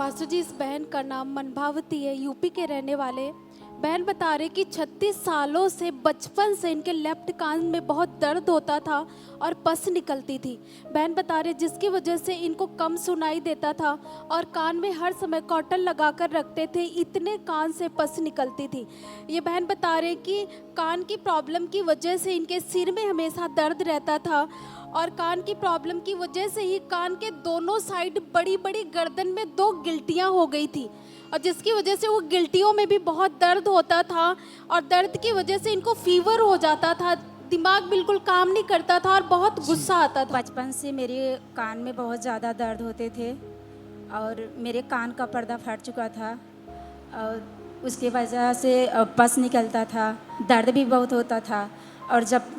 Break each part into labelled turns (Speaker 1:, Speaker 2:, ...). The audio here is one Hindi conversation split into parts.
Speaker 1: पास्टर जी, इस बहन का नाम मनभावती है, यूपी के रहने वाले। बहन बता रहे कि 36 सालों से बचपन से इनके लेफ्ट कान में बहुत दर्द होता था और पस निकलती थी। बहन बता रहे जिसकी वजह से इनको कम सुनाई देता था और कान में हर समय कॉटन लगा कर रखते थे, इतने कान से पस निकलती थी। ये बहन बता रहे कि कान की प्रॉब्लम की वजह से इनके सिर में हमेशा दर्द रहता था और कान की प्रॉब्लम की वजह से ही कान के दोनों साइड बड़ी बड़ी गर्दन में 2 गिल्टियां हो गई थी और जिसकी वजह से वो गिल्टियों में भी बहुत दर्द होता था और दर्द की वजह से इनको फीवर हो जाता था, दिमाग बिल्कुल काम नहीं करता था और बहुत गुस्सा आता था।
Speaker 2: बचपन से मेरे कान में बहुत ज़्यादा दर्द होते थे और मेरे कान का पर्दा फट चुका था और उसकी वजह से पस निकलता था, दर्द भी बहुत होता था। और जब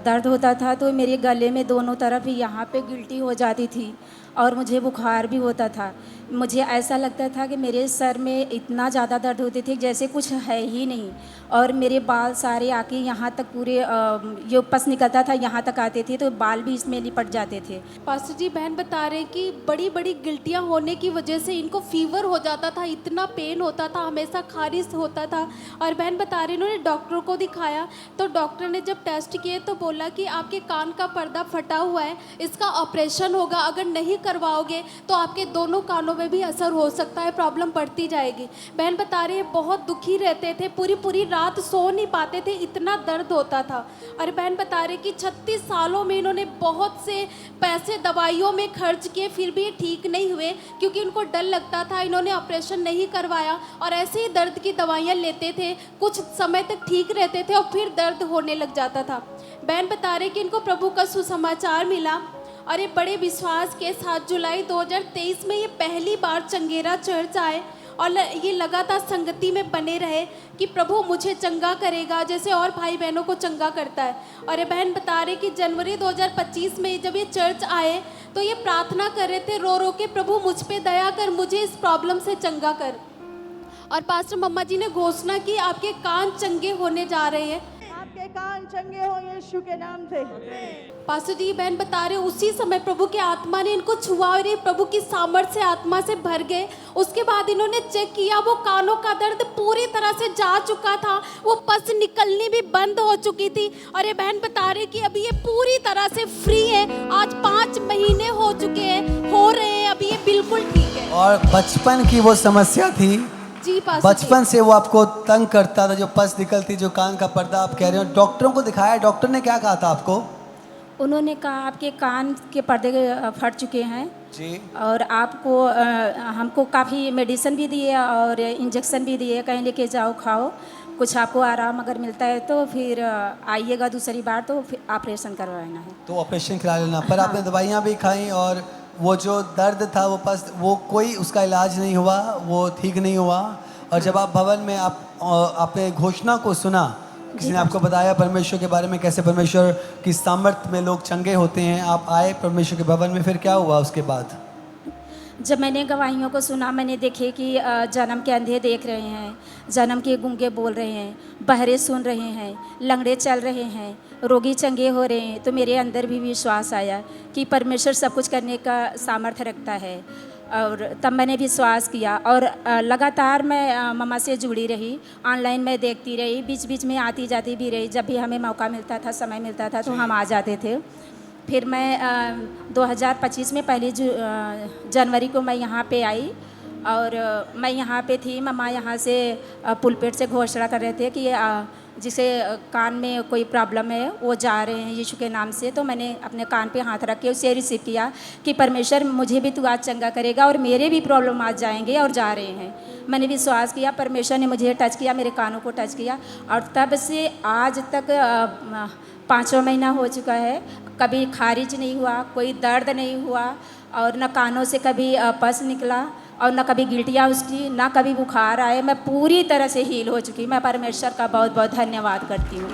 Speaker 2: दर्द होता था तो मेरे गले में दोनों तरफ यहाँ पे गिल्टी हो जाती थी और मुझे बुखार भी होता था। मुझे ऐसा लगता था कि मेरे सर में इतना ज़्यादा दर्द होते थे जैसे कुछ है ही नहीं और मेरे बाल सारे आके यहाँ तक पूरे जो पस निकलता था यहाँ तक आते थे तो बाल भी इसमें लिपट जाते थे।
Speaker 1: पास्टर जी, बहन बता रहे कि बड़ी बड़ी गिल्टियाँ होने की वजह से इनको फीवर हो जाता था, इतना पेन होता था, हमेशा खारिश होता था। और बहन बता रहे इन्होंने डॉक्टर को दिखाया तो डॉक्टर ने जब टेस्ट किए तो बोला कि आपके कान का पर्दा फटा हुआ है, इसका ऑपरेशन होगा, अगर नहीं करवाओगे तो आपके दोनों कानों में भी असर हो सकता है, प्रॉब्लम बढ़ती जाएगी। बहन बता रहे बहुत दुखी रहते थे, पूरी पूरी रात सो नहीं पाते थे, इतना दर्द होता था। और बहन बता रहे कि 36 सालों में इन्होंने बहुत से पैसे दवाइयों में खर्च किए, फिर भी ठीक नहीं हुए क्योंकि उनको डर लगता था। इन्होंने ऑपरेशन नहीं करवाया और ऐसे ही दर्द की दवाइयाँ लेते थे, कुछ समय तक ठीक रहते थे और फिर दर्द होने लग जाता था। बहन बता रहे कि इनको प्रभु का सुसमाचार मिला और ये बड़े विश्वास के 7 जुलाई 2023 में ये पहली बार चंगेरा चर्च आए और ये लगातार संगति में बने रहे कि प्रभु मुझे चंगा करेगा जैसे और भाई बहनों को चंगा करता है। और ये बहन बता रहे कि जनवरी 2025 में जब ये चर्च आए तो ये प्रार्थना कर रहे थे रो रो के, प्रभु मुझ पे दया कर, मुझे इस प्रॉब्लम से चंगा कर। और पास्टर मम्मा जी ने घोषणा की आपके कान चंगे होने जा रहे हैं,
Speaker 3: आपके कान चंगे हो यीशु के नाम से।
Speaker 1: पास्टर जी बहन बता रहे उसी समय प्रभु की आत्मा ने इनको छुआ और ये प्रभु की सामर्थ से आत्मा से भर गए। उसके बाद इन्होंने चेक किया, वो कानों का दर्द पूरी तरह से जा चुका था, वो पस निकलनी भी बंद हो चुकी थी और ये बहन बता रहे कि अभी ये पूरी तरह से फ्री है। आज 5 महीने हो चुके हैं, हो रहे हैं, अभी ये बिल्कुल ठीक है।
Speaker 4: और बचपन की वो समस्या थी,
Speaker 1: जी पास्टर
Speaker 4: बचपन से वो आपको तंग करता था, जो पस निकलती, जो कान का पर्दा आप कह रहे हो। डॉक्टरों को दिखाया, डॉक्टर ने क्या कहा था आपको?
Speaker 2: उन्होंने कहा आपके कान के पर्दे फट चुके हैं
Speaker 4: जी।
Speaker 2: और आपको हमको काफ़ी मेडिसिन भी दिए और इंजेक्शन भी दिए, कहीं लेके जाओ खाओ, कुछ आपको आराम अगर मिलता है तो फिर आइएगा दूसरी बार तो फिर ऑपरेशन करवाना है।
Speaker 4: तो ऑपरेशन करा लेना, पर आपने दवाइयाँ भी खाई और वो जो दर्द था वो पस, वो कोई उसका इलाज नहीं हुआ, वो ठीक नहीं हुआ। और जब आप भवन में आपने घोषणा को सुना, किसी ने आपको बताया परमेश्वर के बारे में, कैसे परमेश्वर की सामर्थ्य में लोग चंगे होते हैं, आप आए परमेश्वर के भवन में, फिर क्या हुआ उसके बाद?
Speaker 2: जब मैंने गवाहियों को सुना, मैंने देखे कि जन्म के अंधे देख रहे हैं, जन्म के गूंगे बोल रहे हैं, बहरे सुन रहे हैं, लंगड़े चल रहे हैं, रोगी चंगे हो रहे हैं, तो मेरे अंदर भी विश्वास आया कि परमेश्वर सब कुछ करने का सामर्थ्य रखता है। और तब मैंने विश्वास किया और लगातार मैं मम्मा से जुड़ी रही, ऑनलाइन मैं देखती रही, बीच बीच में आती जाती भी रही, जब भी हमें मौका मिलता था, समय मिलता था तो हम आ जाते थे। फिर मैं 2025 में पहली जनवरी को मैं यहाँ पे आई और मैं यहाँ पे थी। मम्मा यहाँ से पुलपेट से घोषणा कर रहे थे कि जिसे कान में कोई प्रॉब्लम है वो जा रहे हैं यीशु के नाम से। तो मैंने अपने कान पे हाथ रख के उसे रिसीव किया कि परमेश्वर मुझे भी तू आज चंगा करेगा और मेरे भी प्रॉब्लम आज जाएंगे और जा रहे हैं। मैंने विश्वास किया, परमेश्वर ने मुझे टच किया, मेरे कानों को टच किया और तब से आज तक 5वां महीना हो चुका है, कभी खारिज नहीं हुआ, कोई दर्द नहीं हुआ और न कानों से कभी पस निकला और न कभी गिल्टियाँ उसकी, ना कभी बुखार आए। मैं पूरी तरह से हील हो चुकी। मैं परमेश्वर का बहुत बहुत धन्यवाद करती हूँ।